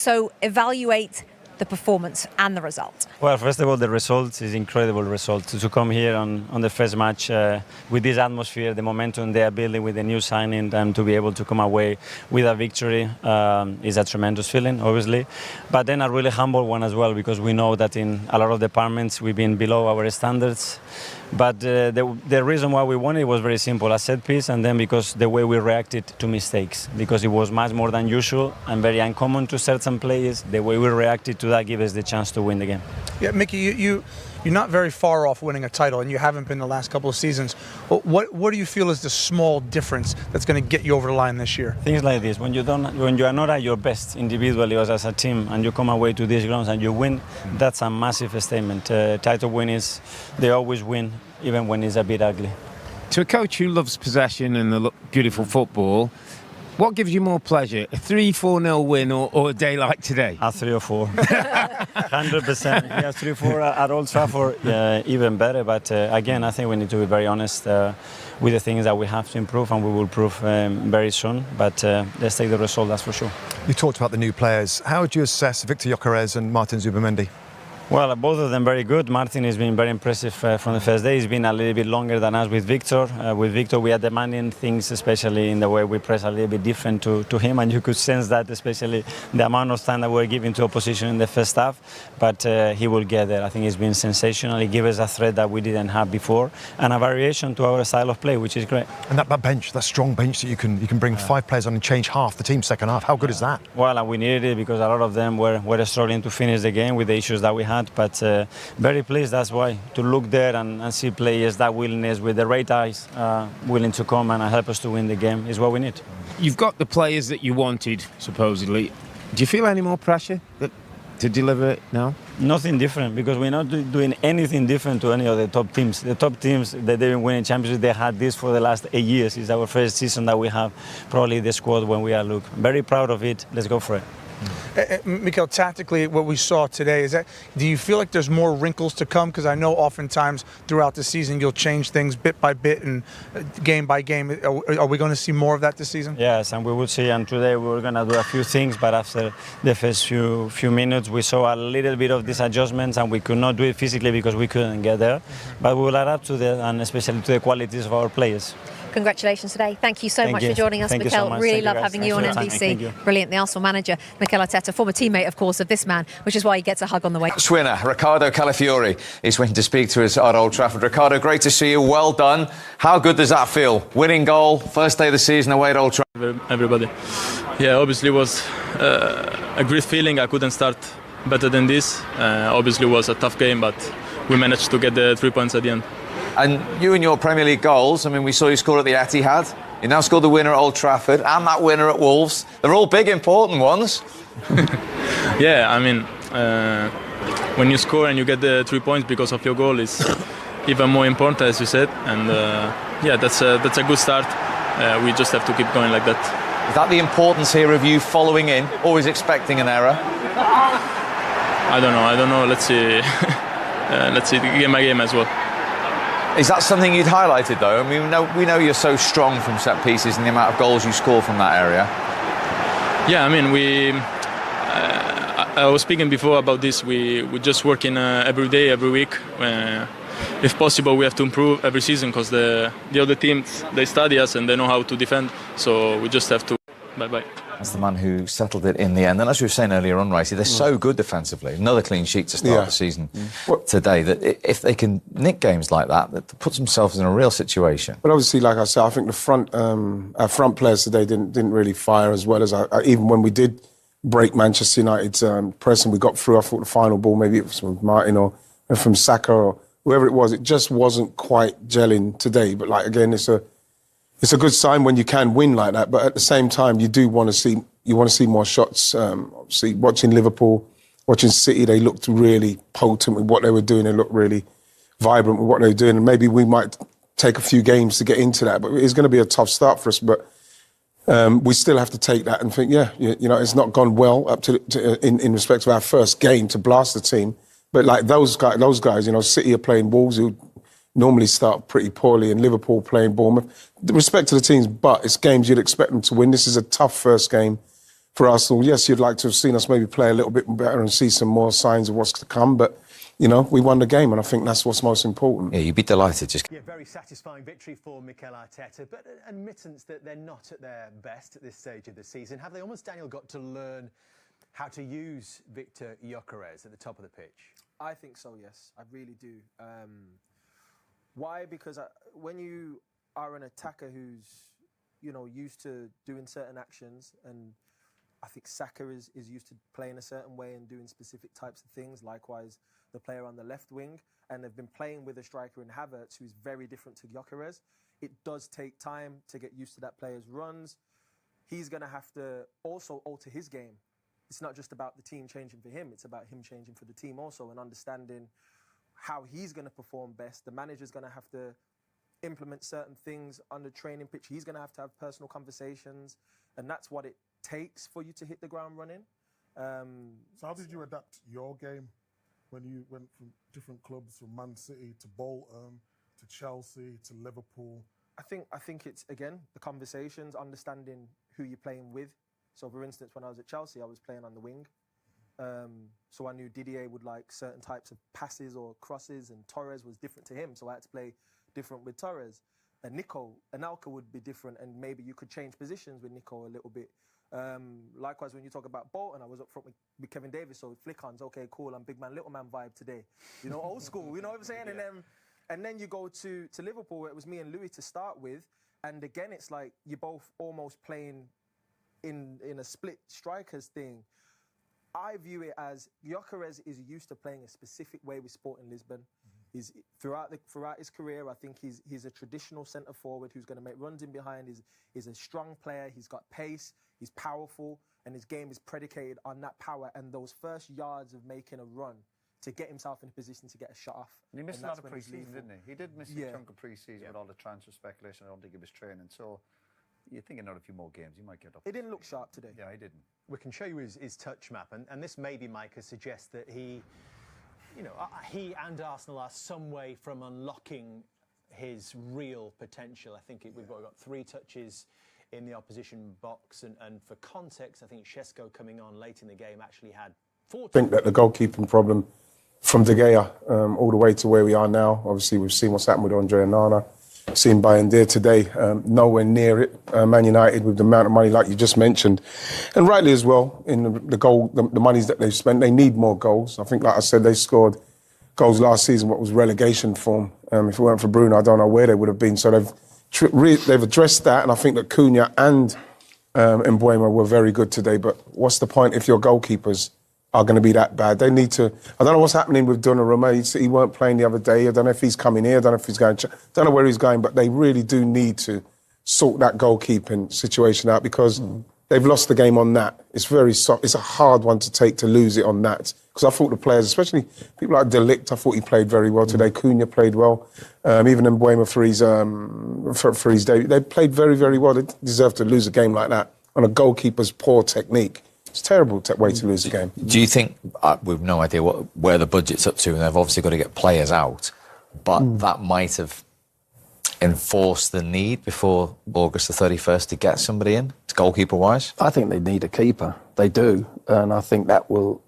So evaluate the performance and the result. Well, first of all, the result is incredible result. To come here on the first match with this atmosphere, the momentum they are building with the new signing, and to be able to come away with a victory is a tremendous feeling, obviously. But then a really humble one as well, because we know that in a lot of departments we've been below our standards. But the reason why we won it was very simple, a set piece, and then because the way we reacted to mistakes, because it was much more than usual and very uncommon to certain players. The way we reacted to that gave us the chance to win the game. Yeah, Mickey, you're not very far off winning a title, and you haven't been the last couple of seasons. What do you feel is the small difference that's going to get you over the line this year? Things like this, when you are not at your best individually or as a team, and you come away to these grounds and you win, that's a massive statement. Title winners, they always win, even when it's a bit ugly. To a coach who loves possession and beautiful football, what gives you more pleasure, a 3-4-0 win or a day like today? A 3 or 4. 100%. Yeah, 3-4 at Old Trafford, even better. But again, I think we need to be very honest with the things that we have to improve, and we will prove very soon. But let's take the result, that's for sure. You talked about the new players. How would you assess Victor Gyökeres and Martin Zubimendi? Well, both of them very good. Martin has been very impressive from the first day. He's been a little bit longer than us with Victor. With Victor, we are demanding things, especially in the way we press, a little bit different to him, and you could sense that, especially the amount of time that we're giving to opposition in the first half. But he will get there. I think he's been sensational. He gave us a threat that we didn't have before, and a variation to our style of play, which is great. And that bench, that strong bench that you can bring 5 players on and change half the team's second half. How good is that? Well, and we needed it because a lot of them were struggling to finish the game with the issues that we had. But very pleased, that's why, to look there and see players, that willingness with the right eyes, willing to come and help us to win the game is what we need. You've got the players that you wanted, supposedly. Do you feel any more pressure to deliver it now? Nothing different, because we're not doing anything different to any of the top teams. The top teams that they've been winning championships, they had this for the last 8 years. It's our first season that we have probably the squad when we are very proud of it. Let's go for it. Mikel, tactically, what we saw today, do you feel like there's more wrinkles to come? Because I know oftentimes throughout the season you'll change things bit by bit and game by game. Are we going to see more of that this season? Yes, and we will see. And today we were going to do a few things, but after the first few minutes we saw a little bit of these adjustments, and we could not do it physically because we couldn't get there. But we will adapt to that, and especially to the qualities of our players. Congratulations today. Thank you so much for joining us, Mikel. So really love having you on NBC. Brilliant. The Arsenal manager, Mikel Arteta, former teammate, of course, of this man, which is why he gets a hug on the way. Match winner, Arteta Calafiori, is waiting to speak to us at Old Trafford. Ricardo, great to see you. Well done. How good does that feel? Winning goal, first day of the season away at Old Trafford. Everybody. Yeah, obviously it was a great feeling. I couldn't start better than this. Obviously it was a tough game, but we managed to get the 3 points at the end. And you and your Premier League goals, I mean, we saw you score at the Etihad. You now scored the winner at Old Trafford and that winner at Wolves. They're all big, important ones. Yeah, I mean, when you score and you get the 3 points because of your goal, is even more important, as you said. And yeah, that's a good start. We just have to keep going like that. Is that the importance here of you following in, always expecting an error? I don't know. Let's see. Let's see game by game as well. Is that something you'd highlighted, though? I mean, we know you're so strong from set pieces and the amount of goals you score from that area. Yeah, I mean, I was speaking before about this. We're just working every day, every week. If possible, we have to improve every season because the other teams, they study us and they know how to defend. So we just have to. Bye-bye. That's the man who settled it in the end. And as you were saying earlier on, Righty, they're so good defensively. Another clean sheet to start the season today. That if they can nick games like that, that puts themselves in a real situation. But obviously, like I said, I think our front players today didn't really fire as well as even when we did break Manchester United's press and we got through. I thought the final ball, maybe it was from Martin or from Saka or whoever it was, it just wasn't quite gelling today. But like again, it's a good sign when you can win like that, but at the same time, you do want to see more shots. Obviously, watching Liverpool, watching City, they looked really potent with what they were doing. They looked really vibrant with what they were doing, and maybe we might take a few games to get into that. But it's going to be a tough start for us. But we still have to take that and think, it's not gone well up to in respect to our first game to blast the team. But like those guys, City are playing Wolves who normally start pretty poorly, and Liverpool playing Bournemouth. Respect to the teams, but it's games you'd expect them to win. This is a tough first game for Arsenal. Yes, you'd like to have seen us maybe play a little bit better and see some more signs of what's to come, but, you know, we won the game, and I think that's what's most important. Yeah, you'd be delighted. Yeah, very satisfying victory for Mikel Arteta, but an admittance that they're not at their best at this stage of the season. Have they almost, Daniel, got to learn how to use Victor Gyökeres at the top of the pitch? I think so, yes. I really do. Why? Because when you are an attacker who's, you know, used to doing certain actions, and I think Saka is used to playing a certain way and doing specific types of things. Likewise, the player on the left wing, and they've been playing with a striker in Havertz who's very different to Gyökeres. It does take time to get used to that player's runs. He's going to have to also alter his game. It's not just about the team changing for him, it's about him changing for the team also, and understanding how he's going to perform best. The manager's going to have to implement certain things on the training pitch. He's going to have personal conversations, and that's what it takes for you to hit the ground running. So how did you adapt your game when you went from different clubs, from Man City to Bolton to Chelsea to Liverpool? I think it's, again, the conversations, understanding who you're playing with. So, for instance, when I was at Chelsea, I was playing on the wing. So I knew Didier would like certain types of passes or crosses, and Torres was different to him, so I had to play different with Torres. And Anelka would be different, and maybe you could change positions with Nico a little bit. Likewise, when you talk about Bolton, I was up front with Kevin Davis, so flick-ons, okay, cool, I'm big man, little man vibe today. You know, old school, you know what I'm saying? Yeah. And then you go to Liverpool, where it was me and Louis to start with, and again, it's like you're both almost playing in a split strikers thing. I view it as Gyökeres is used to playing a specific way with Sporting Lisbon. He's throughout his career, I think he's a traditional centre forward who's going to make runs in behind. He's a strong player. He's got pace. He's powerful, and his game is predicated on that power and those first yards of making a run to get himself in a position to get a shot off. And he missed a lot of pre-season, didn't he? He did miss a chunk of pre-season with all the transfer speculation. I don't think he was training. So you think another few more games, he might get up. He didn't look sharp today. Yeah, he didn't. We can show you his touch map, and this maybe, Micah, suggests that he and Arsenal are some way from unlocking his real potential. I think we've got 3 touches in the opposition box, and for context, I think Šeško coming on late in the game actually had 4. I think that the goalkeeping problem from De Gea all the way to where we are now, obviously we've seen what's happened with Andre Onana, seen Bayern today, nowhere near it. Man United, with the amount of money like you just mentioned, and rightly as well, in the monies that they've spent, they need more goals. I think, like I said, they scored goals last season, what was relegation form. If it weren't for Bruno, I don't know where they would have been. So they've addressed that, and I think that Cunha and Mbeumo were very good today. But what's the point if your goalkeepers are going to be that bad? They need to. I don't know what's happening with Donnarumma. He weren't playing the other day. I don't know if he's coming here. I don't know if he's going. Don't know where he's going. But they really do need to sort that goalkeeping situation out, because they've lost the game on that. It's very soft. It's a hard one to take, to lose it on that. Because I thought the players, especially people like De Ligt, I thought he played very well today. Cunha played well. Even Mbeumo for his debut, they played very, very well. They deserve to lose a game like that on a goalkeeper's poor technique. It's a terrible way to lose a game. Do you think, we've no idea where the budget's up to, and they've obviously got to get players out, but that might have enforced the need before August the 31st to get somebody in, goalkeeper-wise? I think they need a keeper. They do. And I think that will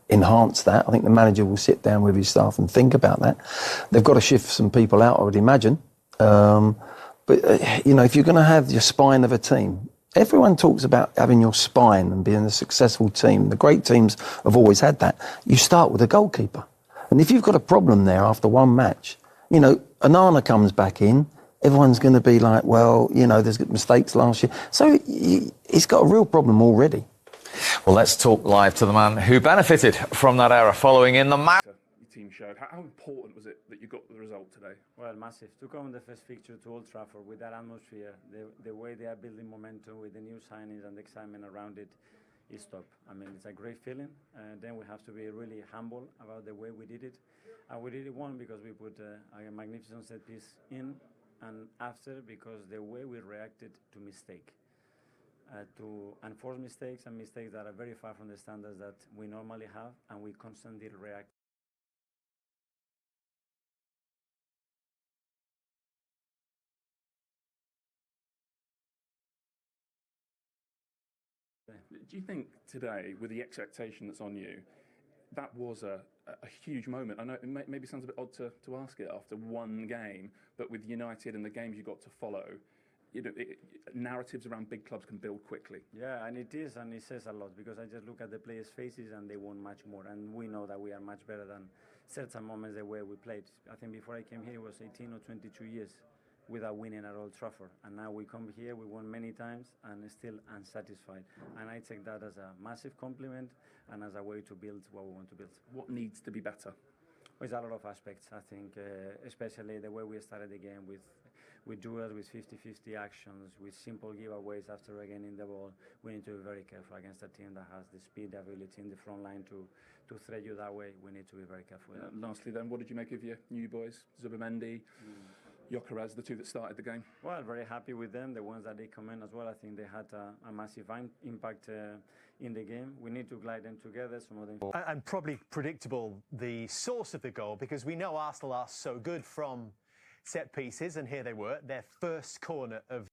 enhance that. I think the manager will sit down with his staff and think about that. They've got to shift some people out, I would imagine. But if you're going to have your spine of a team, everyone talks about having your spine and being a successful team. The great teams have always had that. You start with a goalkeeper. And if you've got a problem there after one match, Onana comes back in, everyone's going to be like, well, there's mistakes last year. So he's got a real problem already. Well, let's talk live to the man who benefited from that error following in the match. Your team showed. How important was it that you got the result today? Well, massive. To come in the first fixture to Old Trafford with that atmosphere, the way they are building momentum with the new signings and the excitement around it is top. I mean, it's a great feeling. Then we have to be really humble about the way we did it. And we did it, one, because we put a magnificent set piece in, and after, because the way we reacted to mistake. To enforce mistakes, and mistakes that are very far from the standards that we normally have, and we constantly react. Do you think today, with the expectation that's on you, that was a huge moment? I know it maybe sounds a bit odd to ask it after one game, but with United and the games you got to follow, narratives around big clubs can build quickly. Yeah, and it is, and it says a lot, because I just look at the players' faces and they want much more, and we know that we are much better than certain moments the way we played. I think before I came here, it was 18 or 22 years without winning at Old Trafford, and now we come here, we won many times, and still unsatisfied. And I take that as a massive compliment and as a way to build what we want to build. What needs to be better? There's a lot of aspects, I think, especially the way we started the game with duels, with 50-50 actions, with simple giveaways after regaining the ball. We need to be very careful against a team that has the speed, the ability in the front line to threat you that way. We need to be very careful. Lastly then, what did you make of your new boys, Zubimendi, Gyökeres, the two that started the game? Well, very happy with them, the ones that they come in as well. I think they had a massive impact in the game. We need to glide them together, some of them. And probably predictable, the source of the goal, because we know Arsenal are so good from set pieces, and here they were, their first corner of